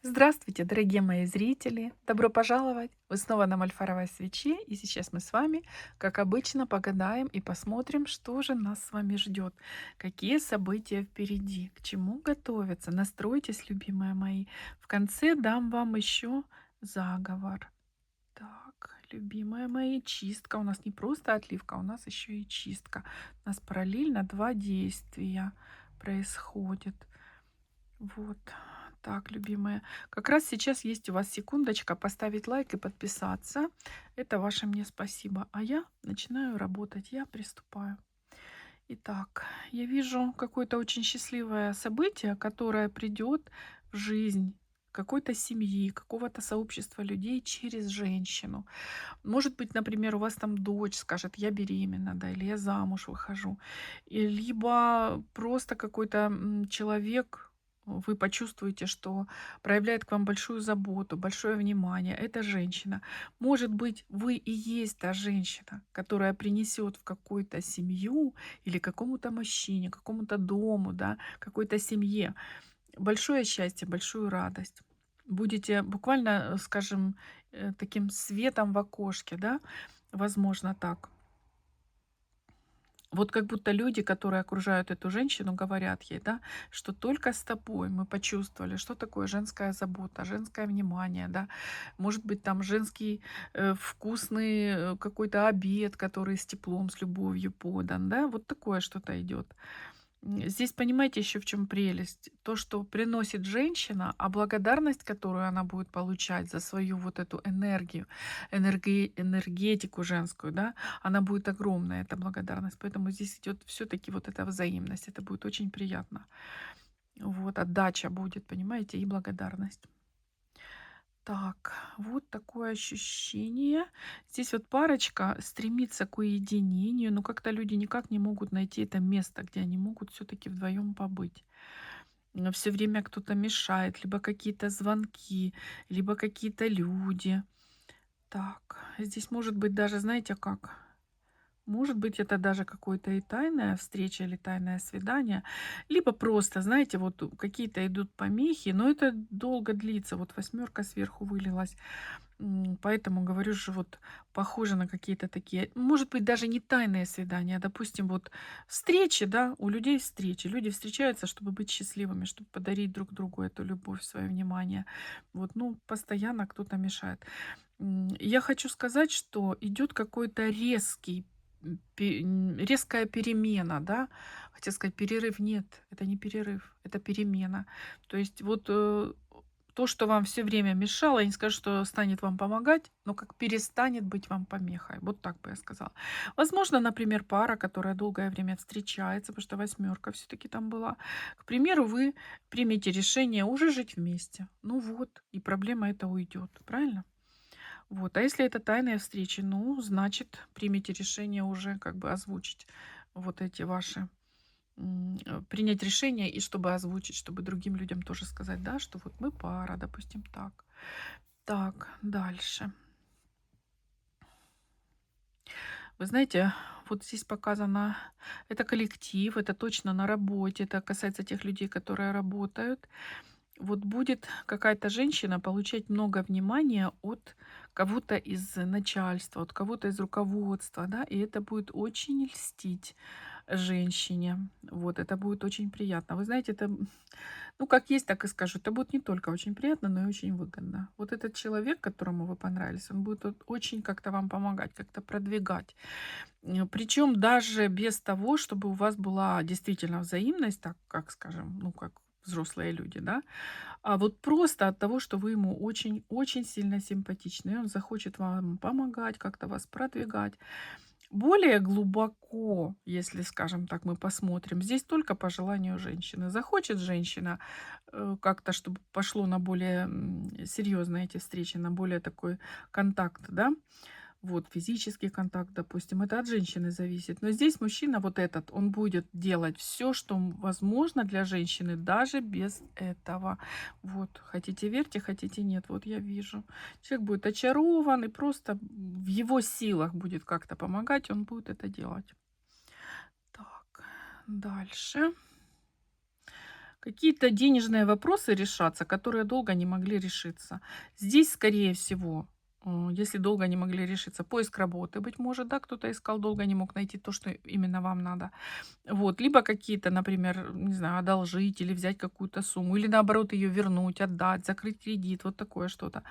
Здравствуйте, дорогие мои зрители! Добро пожаловать! Вы снова на Мальфаровой свече, и сейчас мы с вами, как обычно, погадаем и посмотрим, что же нас с вами ждет, какие события впереди, к чему готовиться. Настройтесь, любимые мои. В конце дам вам еще заговор. Так, любимые мои, чистка. У нас не просто отливка, у нас еще и чистка. У нас параллельно два действия происходит. Вот. Так, любимые. Как раз сейчас есть у вас секундочка поставить лайк и подписаться. Это ваше мне спасибо. А я начинаю работать. Я приступаю. Итак, я вижу какое-то очень счастливое событие, которое придет в жизнь какой-то семьи, какого-то сообщества людей через женщину. Может быть, например, у вас там дочь скажет, я беременна, да, или я замуж выхожу. Либо просто какой-то человек, вы почувствуете, что проявляет к вам большую заботу, большое внимание. Это женщина. Может быть, вы и есть та женщина, которая принесет в какую-то семью или какому-то мужчине, какому-то дому, да, какой-то семье большое счастье, большую радость. Будете буквально, скажем, таким светом в окошке, да, возможно так. Вот как будто люди, которые окружают эту женщину, говорят ей, да, что только с тобой мы почувствовали, что такое женская забота, женское внимание, да, может быть, там женский вкусный какой-то обед, который с теплом, с любовью подан, да, вот такое что-то идет. Здесь понимаете еще в чем прелесть? То, что приносит женщина, а благодарность, которую она будет получать за свою вот эту энергию, энергетику женскую, да, она будет огромная, эта благодарность. Поэтому здесь идет все-таки вот эта взаимность. Это будет очень приятно. Вот, отдача будет, понимаете, и благодарность. Так, вот такое ощущение. Здесь вот парочка стремится к уединению, но как-то люди никак не могут найти это место, где они могут все-таки вдвоем побыть. Но все время кто-то мешает, либо какие-то звонки, либо какие-то люди. Так, здесь может быть даже, знаете как? Может быть, это даже какое-то и тайная встреча или тайное свидание, либо просто, знаете, вот какие-то идут помехи, но это долго длится. Вот восьмерка сверху вылилась. Поэтому говорю же, вот похоже на какие-то такие, может быть, даже не тайные свидания, а, допустим, вот встречи, да, у людей встречи. Люди встречаются, чтобы быть счастливыми, чтобы подарить друг другу эту любовь, свое внимание. Вот, ну, постоянно кто-то мешает. Я хочу сказать, что идет какой-то резкая перемена, да. Хотела сказать перерыв. Нет, это не перерыв, это перемена. То есть вот то, что вам все время мешало, я не скажу, что станет вам помогать, но как перестанет быть вам помехой. Вот так бы я сказала. Возможно, например, пара, которая долгое время встречается, потому что восьмерка все-таки там была. К примеру, вы примете решение уже жить вместе. Ну вот, и проблема эта уйдет, правильно? Вот. А если это тайная встреча, ну, значит, примите решение уже как бы озвучить вот эти ваши, принять решение и чтобы озвучить, чтобы другим людям тоже сказать, да, что вот мы пара, допустим, так. Так, дальше. Вы знаете, вот здесь показано, это коллектив, это точно на работе, это касается тех людей, которые работают. Вот будет какая-то женщина получать много внимания от кого-то из начальства, от кого-то из руководства, да, и это будет очень льстить женщине. Вот, это будет очень приятно. Вы знаете, это, ну, как есть, так и скажу, это будет не только очень приятно, но и очень выгодно. Вот этот человек, которому вы понравились, он будет вот очень как-то вам помогать, как-то продвигать. Причем даже без того, чтобы у вас была действительно взаимность, так как, скажем, ну, как взрослые люди, да, а вот просто от того, что вы ему очень-очень сильно симпатичны, и он захочет вам помогать, как-то вас продвигать. Более глубоко, если, скажем так, мы посмотрим, здесь только по желанию женщины. Захочет женщина как-то, чтобы пошло на более серьезные эти встречи, на более такой контакт, да, вот, физический контакт, допустим, это от женщины зависит. Но здесь мужчина вот этот, он будет делать все, что возможно для женщины, даже без этого. Вот, хотите верьте, хотите нет. Вот я вижу. Человек будет очарован и просто в его силах будет как-то помогать, он будет это делать. Так, дальше. Какие-то денежные вопросы решаться, которые долго не могли решиться. Здесь, скорее всего, если долго не могли решиться, поиск работы, быть может, да, кто-то искал, долго не мог найти то, что именно вам надо. Вот, либо какие-то, например, не знаю, одолжить или взять какую-то сумму, или наоборот ее вернуть, отдать, закрыть кредит, вот такое что-то.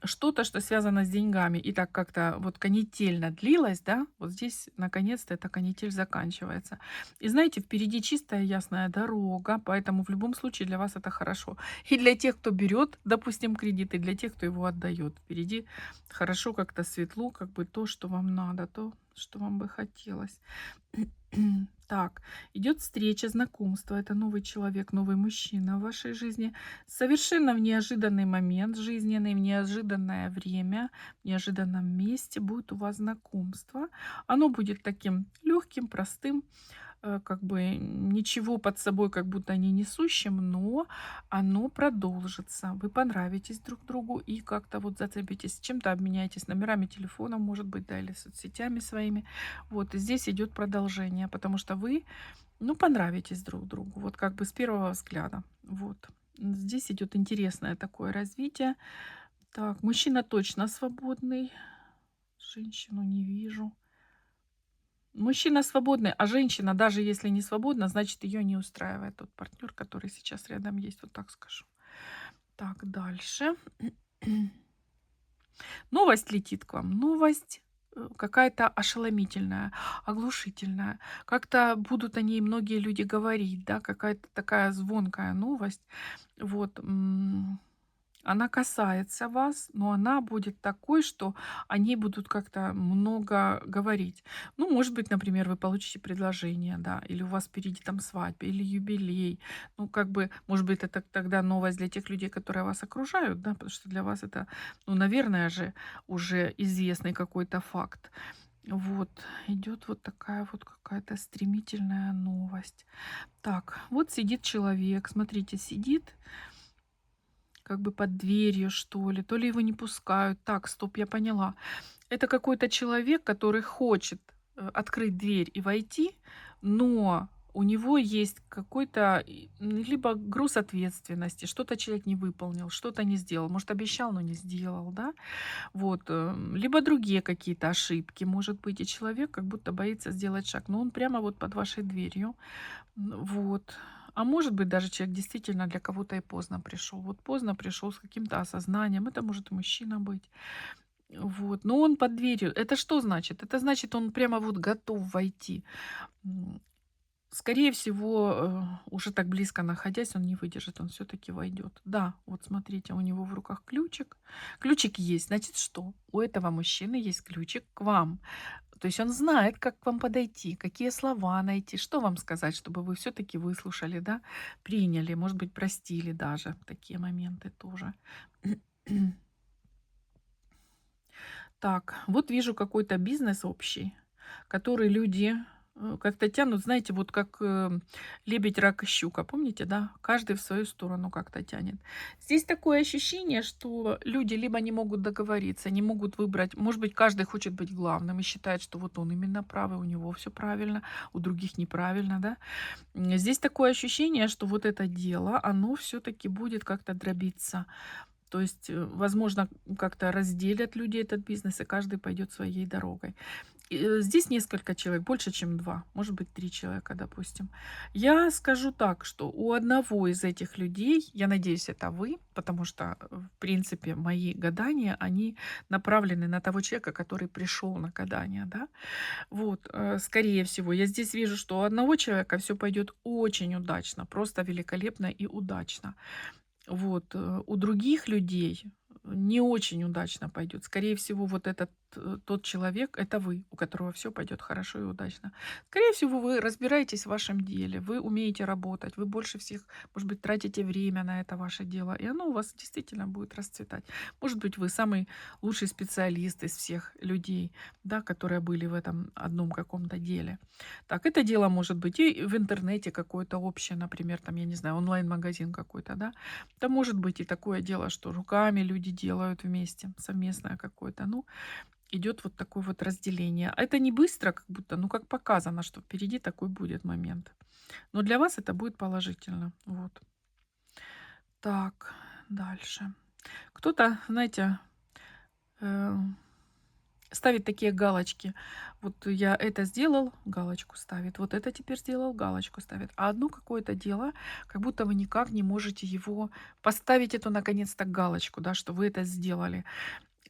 Что-то, что связано с деньгами, и так как-то вот канительно длилось, да, вот здесь наконец-то эта канитель заканчивается. И знаете, впереди чистая ясная дорога, поэтому в любом случае для вас это хорошо. И для тех, кто берет, допустим, кредит, и для тех, кто его отдает. Впереди хорошо как-то светло, как бы то, что вам надо, то, что вам бы хотелось. Так, идет встреча, знакомство. Это новый человек, новый мужчина в вашей жизни. Совершенно в неожиданный момент жизненный, в неожиданное время, в неожиданном месте будет у вас знакомство. Оно будет таким легким, простым, как бы ничего под собой как будто не несущим, но оно продолжится. Вы понравитесь друг другу и как-то вот зацепитесь, чем-то обменяетесь номерами телефона, может быть, да, или соцсетями своими. Вот, и здесь идет продолжение, потому что вы, ну, понравитесь друг другу, вот как бы с первого взгляда. Вот. Здесь идет интересное такое развитие. Так, мужчина точно свободный, женщину не вижу. Мужчина свободный, а женщина, даже если не свободна, значит, ее не устраивает тот партнер, который сейчас рядом есть, вот так скажу. Так, дальше. Новость летит к вам. Новость какая-то ошеломительная, оглушительная. Как-то будут о ней многие люди говорить, да, какая-то такая звонкая новость. Вот. Она касается вас, но она будет такой, что о ней будут как-то много говорить. Ну, может быть, например, вы получите предложение, да, или у вас впереди там свадьба, или юбилей. Ну, как бы, может быть, это тогда новость для тех людей, которые вас окружают, да, потому что для вас это, ну, наверное же, уже известный какой-то факт. Вот, идет вот такая вот какая-то стремительная новость. Так, вот сидит человек, смотрите, сидит, как бы под дверью, что ли, то ли его не пускают. Так, стоп, я поняла. Это какой-то человек, который хочет открыть дверь и войти, но у него есть какой-то либо груз ответственности, что-то человек не выполнил, что-то не сделал, может, обещал, но не сделал, да, вот, либо другие какие-то ошибки, может быть, и человек как будто боится сделать шаг, но он прямо вот под вашей дверью, вот. А может быть, даже человек действительно для кого-то и поздно пришел. Вот поздно пришел с каким-то осознанием. Это может и мужчина быть. Вот. Но он под дверью. Это что значит? Это значит, он прямо вот готов войти. М, Скорее всего, уже так близко находясь, он не выдержит, он все-таки войдет. Да, вот смотрите, у него в руках ключик. Ключик есть, значит что? У этого мужчины есть ключик к вам. То есть он знает, как к вам подойти, какие слова найти, что вам сказать, чтобы вы все-таки выслушали, да, приняли, может быть, простили даже такие моменты тоже. Так, вот вижу какой-то бизнес общий, который люди как-то тянут, знаете, вот как лебедь, рак и щука, помните, да? Каждый в свою сторону как-то тянет. Здесь такое ощущение, что люди либо не могут договориться, не могут выбрать, может быть, каждый хочет быть главным и считает, что вот он именно правый, у него все правильно, у других неправильно, да? Здесь такое ощущение, что вот это дело, оно все-таки будет как-то дробиться. То есть, возможно, как-то разделят люди этот бизнес, и каждый пойдет своей дорогой. Здесь несколько человек, больше, чем 2, может быть, 3 человека, допустим. Я скажу так, что у одного из этих людей, я надеюсь, это вы, потому что, в принципе, мои гадания, они направлены на того человека, который пришел на гадание, да. Вот, скорее всего, я здесь вижу, что у одного человека все пойдет очень удачно, просто великолепно и удачно. Вот, у других людей не очень удачно пойдет. Скорее всего, вот этот тот человек, это вы, у которого все пойдет хорошо и удачно. Скорее всего, вы разбираетесь в вашем деле, вы умеете работать, вы больше всех, может быть, тратите время на это ваше дело, и оно у вас действительно будет расцветать. Может быть, вы самый лучший специалист из всех людей, да, которые были в этом одном каком-то деле. Так, это дело может быть и в интернете какое-то общее, например, там, я не знаю, онлайн-магазин какой-то, да, да, может быть и такое дело, что руками люди делают вместе, совместное какое-то. Ну, идет вот такое вот разделение. Это не быстро, как будто, ну, как показано, что впереди такой будет момент. Но для вас это будет положительно. Вот. Так, дальше. Кто-то, знаете, э, ставит такие галочки. Вот я это сделал, галочку ставит. Вот это теперь сделал, галочку ставит. А одно какое-то дело, как будто вы никак не можете его поставить, эту наконец-то галочку, да, что вы это сделали.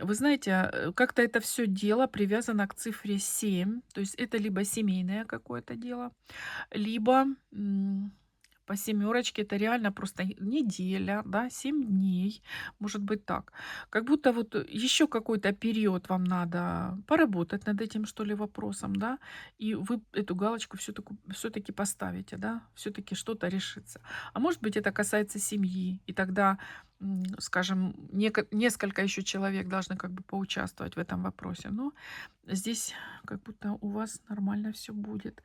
Вы знаете, как-то это все дело привязано к цифре 7. То есть это либо семейное какое-то дело, либо по семерочке это реально просто неделя, да, 7 дней, может быть так. Как будто вот еще какой-то период вам надо поработать над этим, что ли, вопросом, да, и вы эту галочку все-таки поставите, да, все-таки что-то решится. А может быть, это касается семьи, и тогда, скажем, несколько еще человек должны как бы поучаствовать в этом вопросе. Но здесь как будто у вас нормально все будет.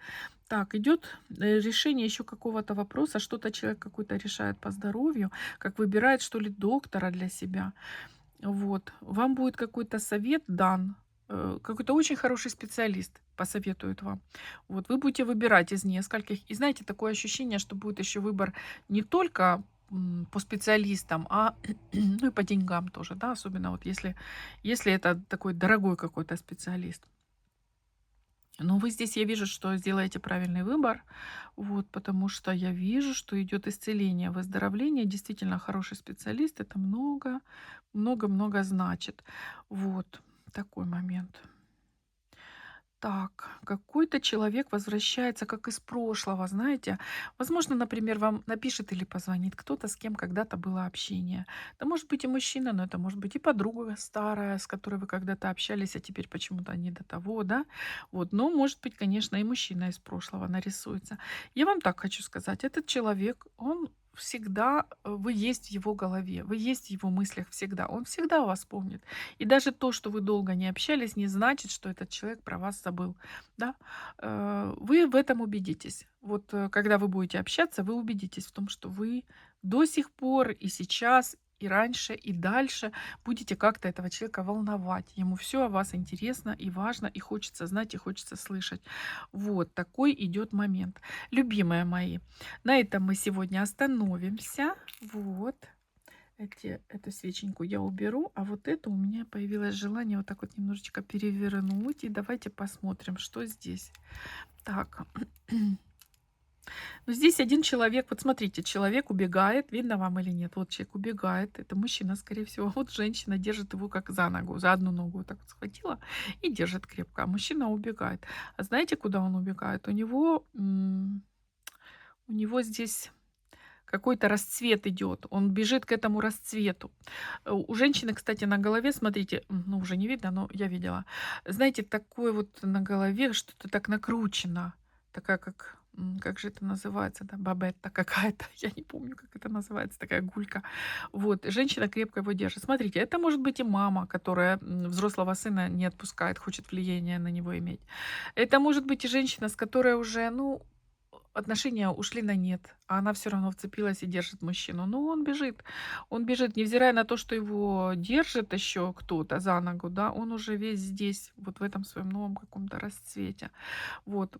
Так, идет решение еще какого-то вопроса, что-то человек какой-то решает по здоровью, как выбирает, что ли, доктора для себя. Вот. Вам будет какой-то совет дан, какой-то очень хороший специалист посоветует вам. Вот. Вы будете выбирать из нескольких. И знаете, такое ощущение, что будет еще выбор не только по специалистам, а ну и по деньгам тоже, да, особенно вот если это такой дорогой какой-то специалист. Но вы здесь, я вижу, что сделаете правильный выбор, вот, потому что я вижу, что идет исцеление, выздоровление. Действительно, хороший специалист, это много, много-много значит. Вот, такой момент. Так, какой-то человек возвращается как из прошлого, знаете. Возможно, например, вам напишет или позвонит кто-то, с кем когда-то было общение. Это может быть и мужчина, но это может быть и подруга старая, с которой вы когда-то общались, а теперь почему-то не до того, да. Вот, но может быть, конечно, и мужчина из прошлого нарисуется. Я вам так хочу сказать, этот человек, он всегда, вы есть в его голове, вы есть в его мыслях всегда. Он всегда вас помнит. И даже то, что вы долго не общались, не значит, что этот человек про вас забыл. Да? Вы в этом убедитесь. Вот когда вы будете общаться, вы убедитесь в том, что вы до сих пор и сейчас, и раньше, и дальше будете как-то этого человека волновать. Ему все о вас интересно и важно, и хочется знать, и хочется слышать. Вот такой идет момент. Любимые мои, на этом мы сегодня остановимся. Вот. Эту свеченьку я уберу, а вот это у меня появилось желание вот так вот немножечко перевернуть. И давайте посмотрим, что здесь. Так, ну здесь один человек, вот смотрите, человек убегает, видно вам или нет? Вот человек убегает, это мужчина, скорее всего. Вот женщина держит его как за ногу, за одну ногу вот так вот схватила и держит крепко. А мужчина убегает. А знаете, куда он убегает? У него здесь какой-то расцвет идет. Он бежит к этому расцвету. У женщины, кстати, на голове, смотрите, ну уже не видно, но я видела. Знаете, такое вот на голове что-то так накручено. Такая как же это называется, да, бабетта какая-то, я не помню, как это называется, такая гулька. Вот, женщина крепко его держит. Смотрите, это может быть и мама, которая взрослого сына не отпускает, хочет влияние на него иметь. Это может быть и женщина, с которой уже, ну, отношения ушли на нет, а она все равно вцепилась и держит мужчину. Но он бежит, невзирая на то, что его держит еще кто-то за ногу, да, он уже весь здесь, вот в этом своем новом каком-то расцвете. Вот.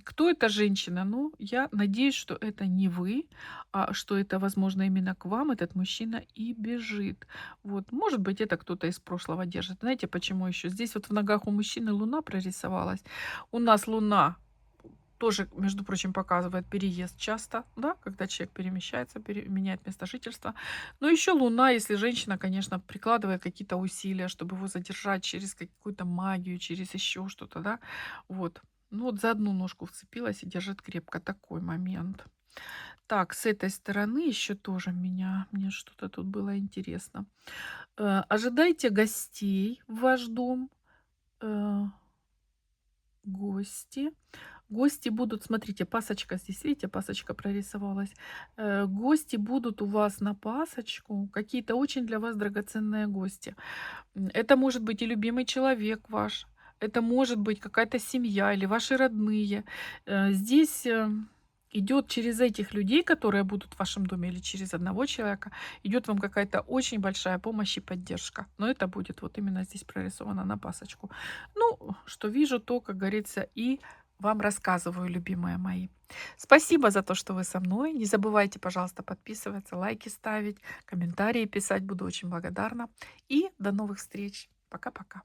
Кто эта женщина? Ну, я надеюсь, что это не вы, а что это, возможно, именно к вам этот мужчина и бежит. Вот. Может быть, это кто-то из прошлого держит. Знаете, почему еще? Здесь вот в ногах у мужчины луна прорисовалась. У нас луна тоже, между прочим, показывает переезд часто, да, когда человек перемещается, меняет место жительства. Но еще Луна, если женщина, конечно, прикладывает какие-то усилия, чтобы его задержать через какую-то магию, через еще что-то, да, вот. Ну вот за одну ножку вцепилась и держит крепко. Такой момент. Так, с этой стороны еще тоже мне что-то тут было интересно. Ожидайте гостей в ваш дом. Э, Гости. Гости будут, смотрите, пасочка здесь, видите, пасочка прорисовалась. Гости будут у вас на пасочку, какие-то очень для вас драгоценные гости. Это может быть и любимый человек ваш, это может быть какая-то семья или ваши родные. Здесь идет через этих людей, которые будут в вашем доме, или через одного человека, идет вам какая-то очень большая помощь и поддержка. Но это будет вот именно здесь прорисовано на пасочку. Ну, что вижу, то, как говорится, и вам рассказываю, любимые мои. Спасибо за то, что вы со мной. Не забывайте, пожалуйста, подписываться, лайки ставить, комментарии писать. Буду очень благодарна. И до новых встреч. Пока-пока.